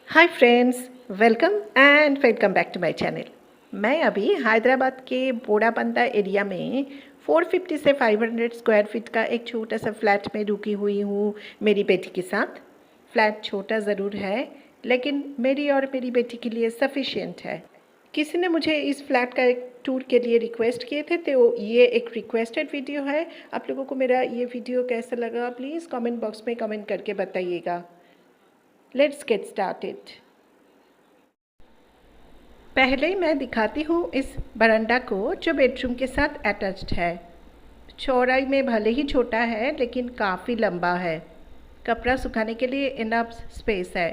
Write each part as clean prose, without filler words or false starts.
Hi friends, welcome back to my channel. मैं अभी हैदराबाद के बोड़ाबंदा एरिया में 450 से 500 स्क्वायर फीट का एक छोटा सा फ्लैट में रुकी हुई हूँ मेरी बेटी के साथ। फ्लैट छोटा ज़रूर है लेकिन मेरी और मेरी बेटी के लिए सफिशिएंट है। किसी ने मुझे इस फ्लैट का एक टूर के लिए रिक्वेस्ट किए थे, तो ये एक रिक्वेस्टेड वीडियो है। आप लोगों को मेरा ये वीडियो कैसा लगा प्लीज़ कमेंट बॉक्स में कमेंट करके बताइएगा। Let's get started. पहले मैं दिखाती हूँ इस बरामदा को जो बेडरूम के साथ अटैच्ड है। चौड़ाई में भले ही छोटा है लेकिन काफ़ी लंबा है। कपड़ा सुखाने के लिए इनफ स्पेस है।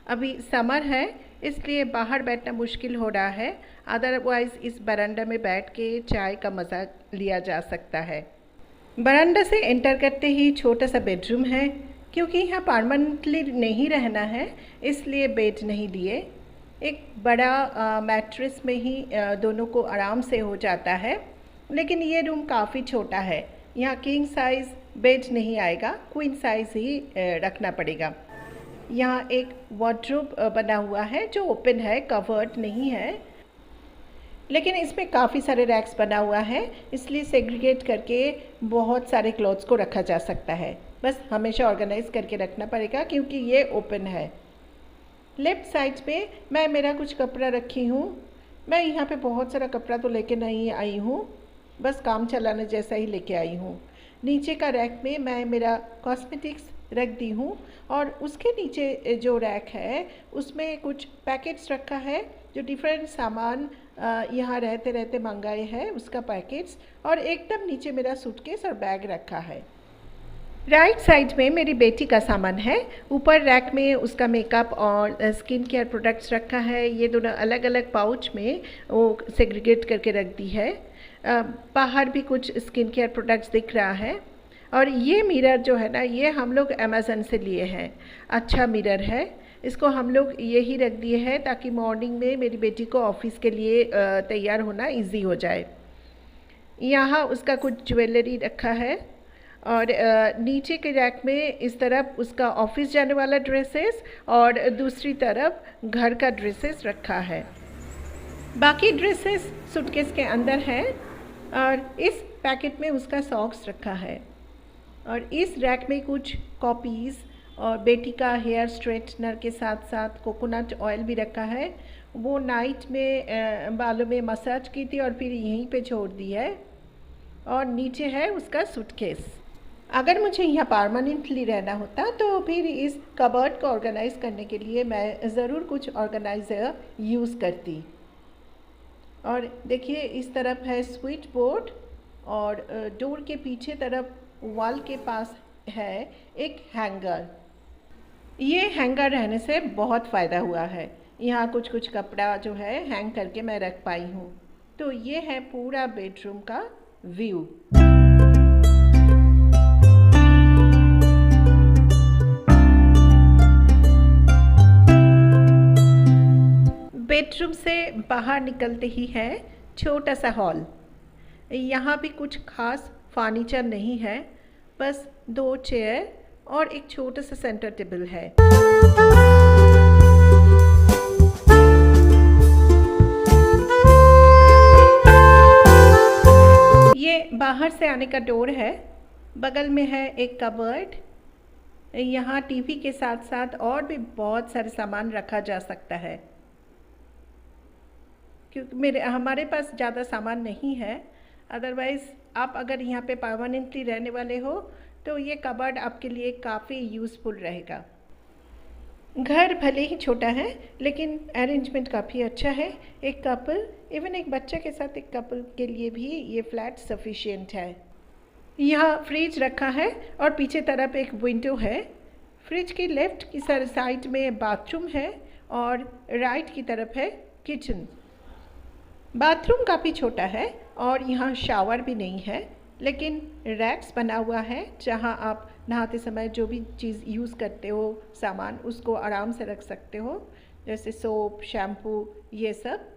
अभी समर है इसलिए बाहर बैठना मुश्किल हो रहा है, अदरवाइज़ इस बरामदा में बैठ के चाय का मज़ा लिया जा सकता है। बरामदा से एंटर करते ही छोटा सा बेडरूम है। क्योंकि यहाँ परमानेंटली नहीं रहना है इसलिए बेड नहीं लिए। एक बड़ा मैट्रेस में ही दोनों को आराम से हो जाता है, लेकिन ये रूम काफ़ी छोटा है। यहाँ किंग साइज़ बेड नहीं आएगा, क्वीन साइज़ ही रखना पड़ेगा। यहाँ एक वार्डरोब बना हुआ है जो ओपन है, कवर्ड नहीं है, लेकिन इसमें काफ़ी सारे रैक्स बना हुआ है इसलिए सेग्रीगेट करके बहुत सारे क्लॉथ्स को रखा जा सकता है। बस हमेशा ऑर्गेनाइज करके रखना पड़ेगा क्योंकि ये ओपन है। लेफ़्ट साइड पे मैं मेरा कुछ कपड़ा रखी हूँ। मैं यहाँ पे बहुत सारा कपड़ा तो लेके नहीं आई हूँ, बस काम चलाने जैसा ही लेके आई हूँ। नीचे का रैक में मैं मेरा कॉस्मेटिक्स रख दी हूँ और उसके नीचे जो रैक है उसमें कुछ पैकेट्स रखा है जो डिफरेंट सामान यहाँ रहते रहते मंगाए हैं उसका पैकेट्स, और एकदम नीचे मेरा सूटकेस और बैग रखा है। राइट साइड में मेरी बेटी का सामान है। ऊपर रैक में उसका मेकअप और स्किन केयर प्रोडक्ट्स रखा है। ये दोनों अलग अलग पाउच में वो सेग्रीगेट करके रख दी है। बाहर भी कुछ स्किन केयर प्रोडक्ट्स दिख रहा है। और ये मिरर जो है ना, ये हम लोग अमेज़न से लिए हैं। अच्छा मिरर है, इसको हम लोग यही रख दिए हैं ताकि मॉर्निंग में मेरी बेटी को ऑफिस के लिए तैयार होना ईजी हो जाए। यहाँ उसका कुछ ज्वेलरी रखा है और नीचे के रैक में इस तरफ उसका ऑफिस जाने वाला ड्रेसेस और दूसरी तरफ घर का ड्रेसेस रखा है। बाकी ड्रेसेस सूटकेस के अंदर है और इस पैकेट में उसका सॉक्स रखा है। और इस रैक में कुछ कॉपीज़ और बेटी का हेयर स्ट्रेटनर के साथ साथ कोकोनट ऑयल भी रखा है। वो नाइट में बालों में मसाज की थी और फिर यहीं पे छोड़ दी है। और नीचे है उसका सूटकेस। अगर मुझे यहाँ परमानेंटली रहना होता तो फिर इस कबर्ड को ऑर्गेनाइज़ करने के लिए मैं ज़रूर कुछ ऑर्गेनाइज़र यूज़ करती। और देखिए इस तरफ है स्विच बोर्ड और डोर के पीछे तरफ वॉल के पास है एक हैंगर। ये हैंगर रहने से बहुत फ़ायदा हुआ है। यहाँ कुछ कुछ कपड़ा जो है हैंग करके मैं रख पाई हूँ। तो ये है पूरा बेडरूम का व्यू। बेडरूम से बाहर निकलते ही है छोटा सा हॉल। यहाँ भी कुछ खास फर्नीचर नहीं है, बस 2 चेयर और एक छोटा सा सेंटर टेबल है। ये बाहर से आने का डोर है। बगल में है एक कबर्ड। यहाँ टीवी के साथ साथ और भी बहुत सारे सामान रखा जा सकता है। क्योंकि हमारे पास ज़्यादा सामान नहीं है, अदरवाइज़ आप अगर यहाँ पे परमानेंटली रहने वाले हो तो ये कबर्ड आपके लिए काफ़ी यूज़फुल रहेगा। घर भले ही छोटा है लेकिन अरेंजमेंट काफ़ी अच्छा है। एक कपल, इवन एक बच्चा के साथ एक कपल के लिए भी ये फ्लैट सफिशिएंट है। यहाँ फ्रिज रखा है और पीछे तरफ एक विंडो है। फ्रिज की लेफ़्ट की साइड में बाथरूम है और राइट की तरफ है किचन। बाथरूम काफ़ी छोटा है और यहाँ शावर भी नहीं है, लेकिन रैक्स बना हुआ है जहाँ आप नहाते समय जो भी चीज़ यूज़ करते हो सामान उसको आराम से रख सकते हो, जैसे सोप, शैम्पू, ये सब।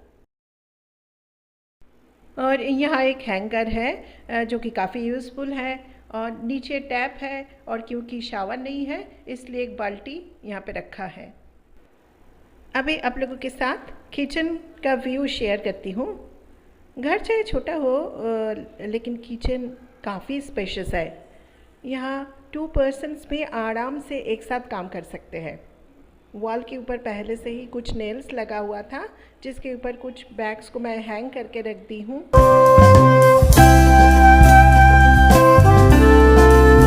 और यहाँ एक हैंगर है जो कि काफ़ी यूज़फुल है और नीचे टैप है और क्योंकि शावर नहीं है इसलिए एक बाल्टी यहाँ पे रखा है। अभी आप लोगों के साथ किचन का व्यू शेयर करती हूँ। घर चाहे छोटा हो लेकिन किचन काफ़ी स्पेशियस है। यहाँ 2 पर्सन्स भी आराम से एक साथ काम कर सकते हैं। वॉल के ऊपर पहले से ही कुछ नेल्स लगा हुआ था, जिसके ऊपर कुछ बैग्स को मैं हैंग करके रख दी हूँ।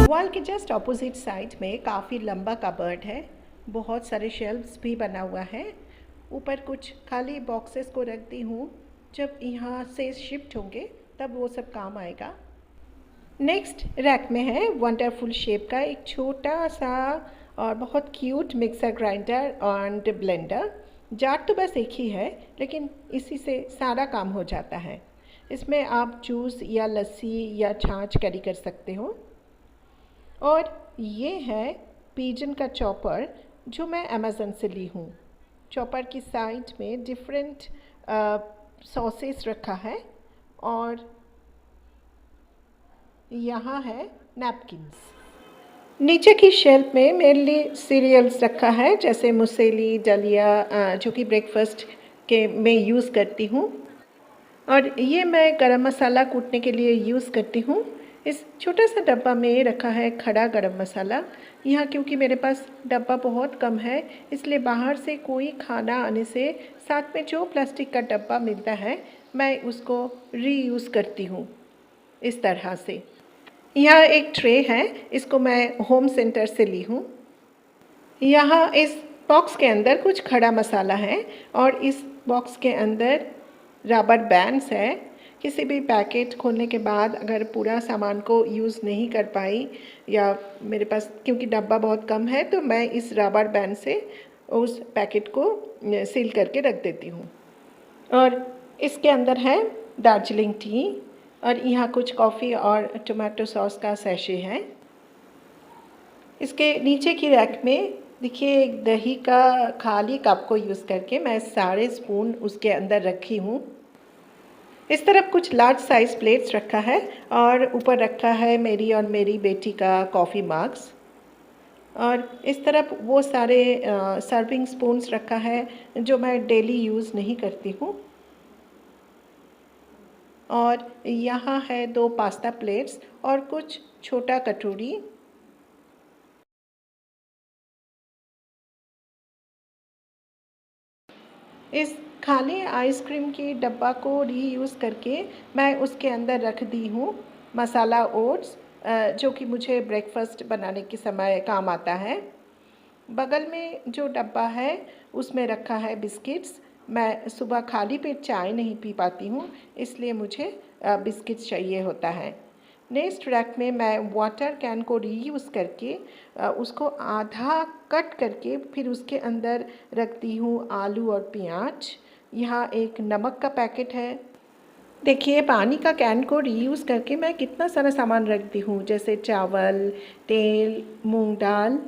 वॉल के जस्ट ऑपोजिट साइड में काफ़ी लंबा कबर्ड है, बहुत सारे शेल्फ्स भी बना हुआ है। ऊपर कुछ खाली बॉक्सेस को रख दी हूँ, जब यहाँ से शिफ्ट होंगे तब वो सब काम आएगा। नेक्स्ट रैक में है वंडरफुल शेप का एक छोटा सा और बहुत cute mixer grinder and blender. Jar तो बस एक ही है, लेकिन इसी से सारा काम हो जाता है। इसमें आप जूस या लस्सी या छाछ कैरी कर सकते हो। और ये है पिजन का चॉपर, जो मैं अमेज़न से ली हूँ। चॉपर की साइड में डिफरेंट सॉसेस रखा है और यहाँ है नैपकिन्स। नीचे की शेल्फ में मेनली सीरियल्स रखा है, जैसे मुसेली, दलिया, जो कि ब्रेकफास्ट के में यूज़ करती हूँ। और ये मैं गरम मसाला कूटने के लिए यूज़ करती हूँ। इस छोटा सा डब्बा में रखा है खड़ा गरम मसाला। यहाँ क्योंकि मेरे पास डब्बा बहुत कम है, इसलिए बाहर से कोई खाना आने से साथ में जो प्लास्टिक का डब्बा मिलता है मैं उसको रीयूज़ करती हूँ इस तरह से। यहाँ एक ट्रे है, इसको मैं होम सेंटर से ली हूँ। यहाँ इस बॉक्स के अंदर कुछ खड़ा मसाला है और इस बॉक्स के अंदर रबर बैंड्स है। किसी भी पैकेट खोलने के बाद अगर पूरा सामान को यूज़ नहीं कर पाई या मेरे पास क्योंकि डब्बा बहुत कम है, तो मैं इस रबर बैंड से उस पैकेट को सील करके रख देती हूँ। और इसके अंदर है दार्जिलिंग टी और यहाँ कुछ कॉफ़ी और टोमेटो सॉस का सैशे है। इसके नीचे की रैक में देखिए एक दही का खाली कप को यूज़ करके मैं सारे स्पून उसके अंदर रखी हूँ। इस तरफ कुछ लार्ज साइज़ प्लेट्स रखा है और ऊपर रखा है मेरी और मेरी बेटी का कॉफ़ी मग्स। और इस तरफ वो सारे सर्विंग स्पून्स रखा है जो मैं डेली यूज़ नहीं करती हूँ। और यहाँ है 2 पास्ता प्लेट्स और कुछ छोटा कटोरी। इस खाली आइसक्रीम की डब्बा को रीयूज़ करके मैं उसके अंदर रख दी हूँ मसाला ओट्स, जो कि मुझे ब्रेकफास्ट बनाने के समय काम आता है। बगल में जो डब्बा है उसमें रखा है बिस्किट्स। मैं सुबह खाली पेट चाय नहीं पी पाती हूँ, इसलिए मुझे बिस्किट्स चाहिए होता है। नेक्स्ट रैक में मैं वाटर कैन को रीयूज़ करके उसको आधा कट करके फिर उसके अंदर रखती हूँ आलू और प्याज। यहाँ एक नमक का पैकेट है। देखिए पानी का कैन को रीयूज़ करके मैं कितना सारा सामान रखती हूँ, जैसे चावल, तेल, मूंग दाल।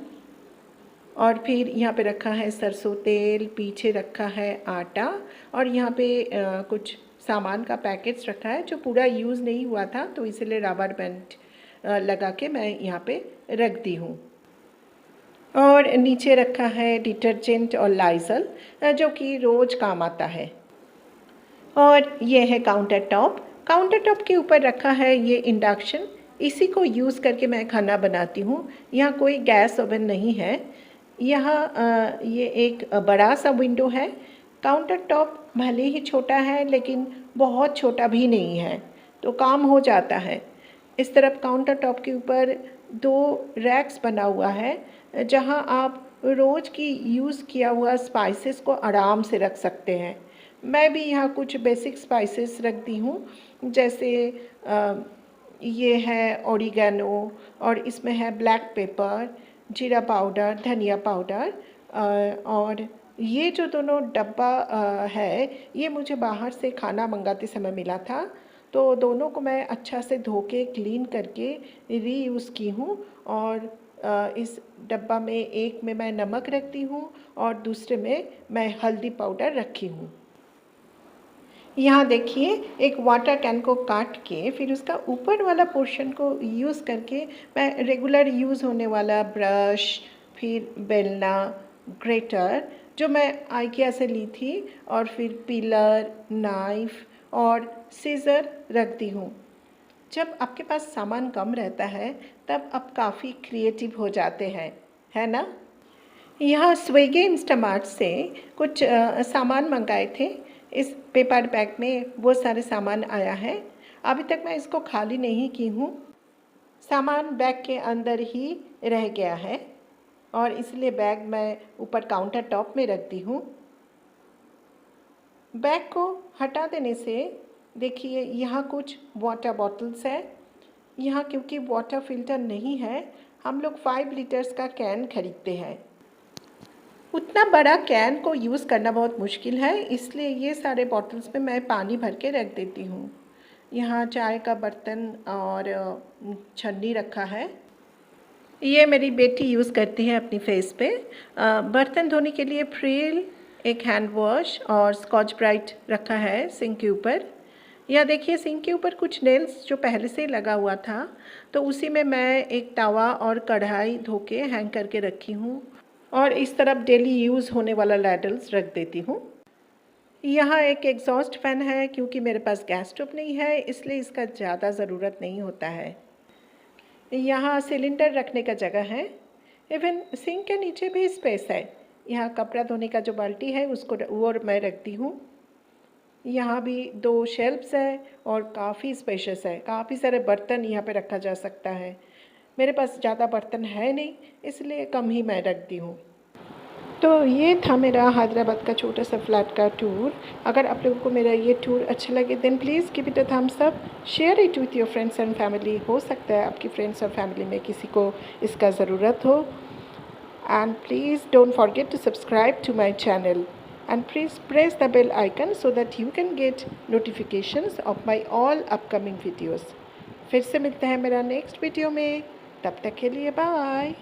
और फिर यहाँ पे रखा है सरसों तेल, पीछे रखा है आटा और यहाँ पे कुछ सामान का पैकेट्स रखा है जो पूरा यूज़ नहीं हुआ था, तो इसलिए रबर बैंड लगा के मैं यहाँ पे रख दी हूँ। और नीचे रखा है डिटर्जेंट और लाइजल, जो कि रोज़ काम आता है। और ये है काउंटर टॉप। काउंटर टॉप के ऊपर रखा है ये इंडक्शन, इसी को यूज़ करके मैं खाना बनाती हूँ। यहाँ कोई गैस ओवन नहीं है। यहाँ ये एक बड़ा सा विंडो है। काउंटर टॉप भले ही छोटा है लेकिन बहुत छोटा भी नहीं है, तो काम हो जाता है। इस तरफ काउंटर टॉप के ऊपर 2 रैक्स बना हुआ है, जहाँ आप रोज़ की यूज़ किया हुआ स्पाइसेस को आराम से रख सकते हैं। मैं भी यहाँ कुछ बेसिक स्पाइसेस रख दी हूँ, जैसे ये है ओरिगेनो और इसमें है ब्लैक पेपर, जीरा पाउडर, धनिया पाउडर। और ये जो दोनों डब्बा है ये मुझे बाहर से खाना मंगाते समय मिला था, तो दोनों को मैं अच्छा से धो के क्लीन करके रीयूज़ की हूँ। और इस डब्बा में एक में मैं नमक रखती हूँ और दूसरे में मैं हल्दी पाउडर रखी हूँ। यहाँ देखिए एक वाटर कैन को काट के फिर उसका ऊपर वाला पोर्शन को यूज़ करके मैं रेगुलर यूज़ होने वाला ब्रश, फिर बेलना, ग्रेटर जो मैं IKEA से ली थी, और फिर पिलर, नाइफ और सीज़र रख दी हूँ। जब आपके पास सामान कम रहता है तब आप काफ़ी क्रिएटिव हो जाते हैं, है ना? यहाँ स्विगी इंस्टामार्ट से कुछ सामान मंगाए थे। इस पेपर बैग में वो सारे सामान आया है। अभी तक मैं इसको खाली नहीं की हूँ। सामान बैग के अंदर ही रह गया है और इसलिए बैग मैं ऊपर काउंटर टॉप में रख दी हूँ। बैग को हटा देने से देखिए यहाँ कुछ वाटर बॉटल्स है। यहाँ क्योंकि वाटर फिल्टर नहीं है, हम लोग 5 लीटर्स का कैन खरीदते हैं। उतना बड़ा कैन को यूज़ करना बहुत मुश्किल है, इसलिए ये सारे बॉटल्स में मैं पानी भर के रख देती हूँ। यहाँ चाय का बर्तन और छन्नी रखा है। ये मेरी बेटी यूज़ करती है अपनी फेस पे। बर्तन धोने के लिए प्रिल, एक हैंड वॉश और स्कॉच ब्राइट रखा है सिंक के ऊपर। यह देखिए सिंक के ऊपर कुछ नेल्स जो पहले से लगा हुआ था, तो उसी में मैं एक तवा और कढ़ाई धो के हैंग करके रखी हूँ और इस तरफ डेली यूज़ होने वाला लैडल्स रख देती हूँ। यहाँ एक एग्जॉस्ट फैन है, क्योंकि मेरे पास गैस स्टोव नहीं है इसलिए इसका ज़्यादा ज़रूरत नहीं होता है। यहाँ सिलेंडर रखने का जगह है। इवन सिंक के नीचे भी स्पेस है। यहाँ कपड़ा धोने का जो बाल्टी है उसको वो मैं रखती हूँ। यहाँ भी 2 शेल्फ्स है और काफ़ी स्पेशियस है। काफ़ी सारे बर्तन यहाँ पे रखा जा सकता है। मेरे पास ज़्यादा बर्तन है नहीं, इसलिए कम ही मैं रखती हूँ। तो ये था मेरा हैदराबाद का छोटा सा फ्लैट का टूर। अगर आप लोगों को मेरा ये टूर अच्छा लगे then please give it a thumbs up, share it with your friends and family. हो सकता है आपकी फ्रेंड्स और फैमिली में किसी को इसका ज़रूरत हो। And please don't forget to subscribe to my channel and please press the bell icon so that you can get notifications of my all upcoming videos. फिर से मिलते हैं मेरा नेक्स्ट वीडियो में, तब तक के लिए बाय।